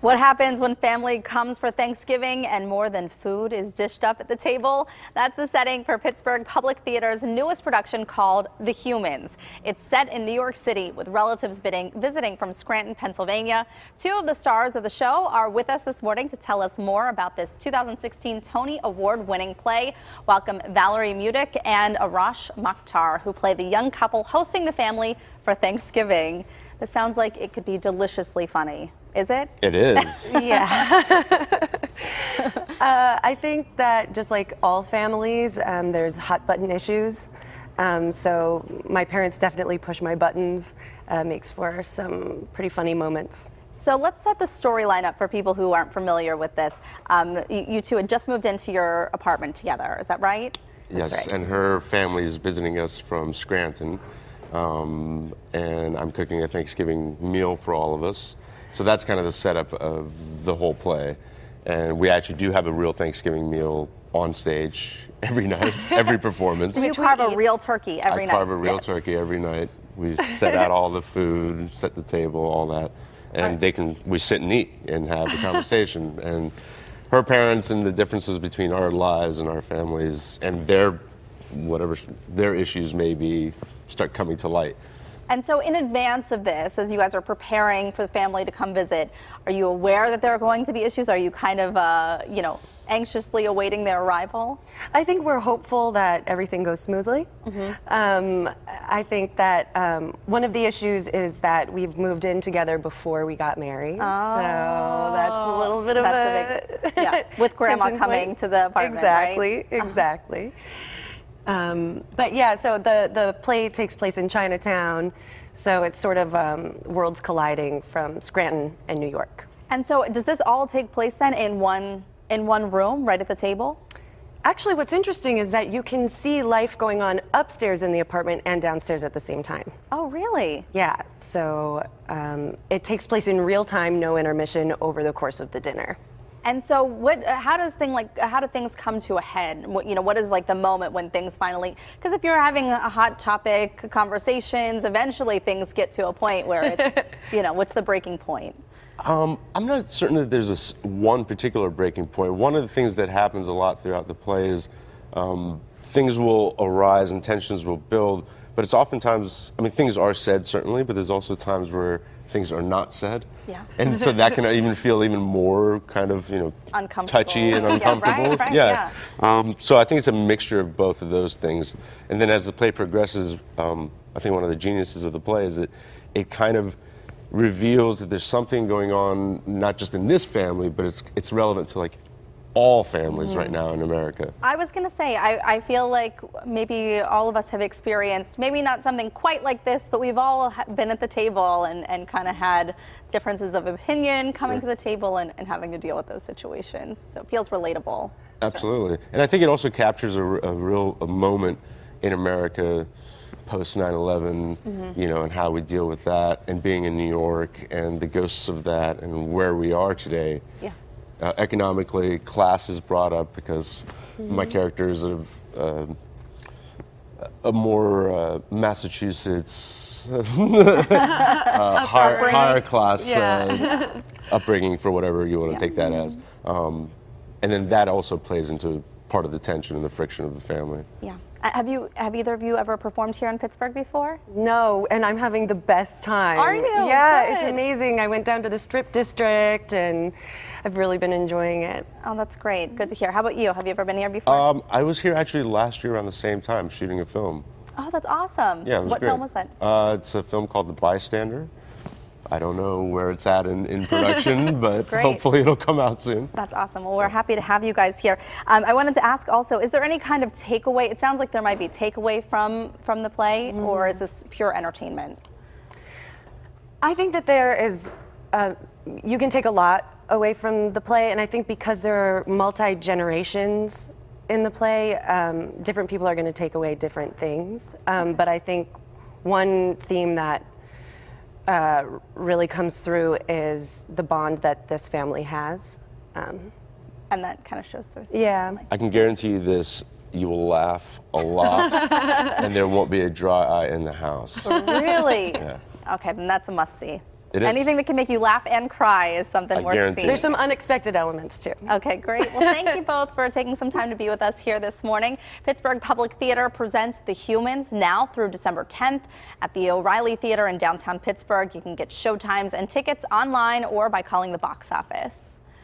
What happens when family comes for Thanksgiving and more than food is dished up at the table? That's the setting for Pittsburgh Public Theater's newest production called The Humans. It's set in New York City with relatives visiting from Scranton, Pennsylvania. Two of the stars of the show are with us this morning to tell us more about this 2016 Tony Award-winning play. Welcome Valerie Mudick and Arash Makhtar, who play the young couple hosting the family for Thanksgiving. This sounds like it could be deliciously funny. Is it? It is. Yeah. I think that just like all families, there's hot button issues. So my parents definitely push my buttons, makes for some pretty funny moments. So let's set the storyline up for people who aren't familiar with this. You two had just moved into your apartment together, is that right? Yes, That's right. And her family is visiting us from Scranton, and I'm cooking a Thanksgiving meal for all of us. So that's kind of the setup of the whole play. And we actually do have a real Thanksgiving meal on stage every night, every performance. So you carve a real turkey every night? I carve a real turkey every night. We set out all the food, set the table, all that. And we sit and eat and have a conversation. And her parents and the differences between our lives and our families and whatever their issues may be start coming to light. And so in advance of this, as you guys are preparing for the family to come visit, are you aware that there are going to be issues? Are you kind of, anxiously awaiting their arrival? I think we're hopeful that everything goes smoothly. I think that one of the issues is that we've moved in together before we got married. Oh. So that's a little bit of yeah, with grandma coming to the apartment, exactly, right? Exactly. But yeah, so the play takes place in Chinatown, so it's sort of worlds colliding from Scranton and New York. And so does this all take place then in one room, right at the table? Actually, what's interesting is that you can see life going on upstairs in the apartment and downstairs at the same time. Oh, really? Yeah, so it takes place in real time, no intermission, over the course of the dinner. And so how do things come to a head? What is like the moment when things finally, because if you're having a hot topic conversations, eventually things get to a point where it's, what's the breaking point? I'm not certain that there's one particular breaking point. One of the things that happens a lot throughout the play is things will arise and tensions will build, but it's oftentimes, things are said certainly, but there's also times where things are not said. Yeah. And so that can even feel even more kind of, touchy and uncomfortable. Right, yeah. So I think it's a mixture of both of those things. And then as the play progresses, I think one of the geniuses of the play is that it kind of reveals that there's something going on, not just in this family, but it's relevant to like all families right now in America. I was going to say, I feel like maybe all of us have experienced, maybe not something quite like this, but we've all been at the table and kind of had differences of opinion coming to the table and having to deal with those situations. So it feels relatable. Absolutely. And I think it also captures a real moment in America post 9/11, and how we deal with that, and being in New York and the ghosts of that and where we are today. Yeah. Economically, class is brought up because my characters have a more Massachusetts higher class upbringing, for whatever you want to take that as. And then that also plays into part of the tension and the friction of the family. Yeah. Have either of you ever performed here in Pittsburgh before? No, and I'm having the best time. Are you? Yeah, Good. It's amazing. I went down to the Strip District and I've really been enjoying it. Oh, that's great. Good to hear. How about you? Have you ever been here before? I was here actually last year around the same time shooting a film. Oh, that's awesome. Yeah, it was What great. film was that? It's a film called The Bystander. I don't know where it's at in production, but hopefully it'll come out soon. That's awesome. Well, we're happy to have you guys here. I wanted to ask also, is there any kind of takeaway? It sounds like there might be takeaway from the play, or is this pure entertainment? I think that there is, you can take a lot away from the play, and I think because there are multi-generations in the play, different people are going to take away different things. But I think one theme that really comes through is the bond that this family has. And that kind of shows through. Yeah. I can guarantee you this, you will laugh a lot and there won't be a dry eye in the house. Really? Yeah. Okay, then that's a must-see. It is. Anything that can make you laugh and cry is something worth guarantee seeing. There's some unexpected elements too. Okay, great. Well, thank you both for taking some time to be with us here this morning. Pittsburgh Public Theater presents The Humans now through December 10th at the O'Reilly Theater in downtown Pittsburgh. You can get showtimes and tickets online or by calling the box office.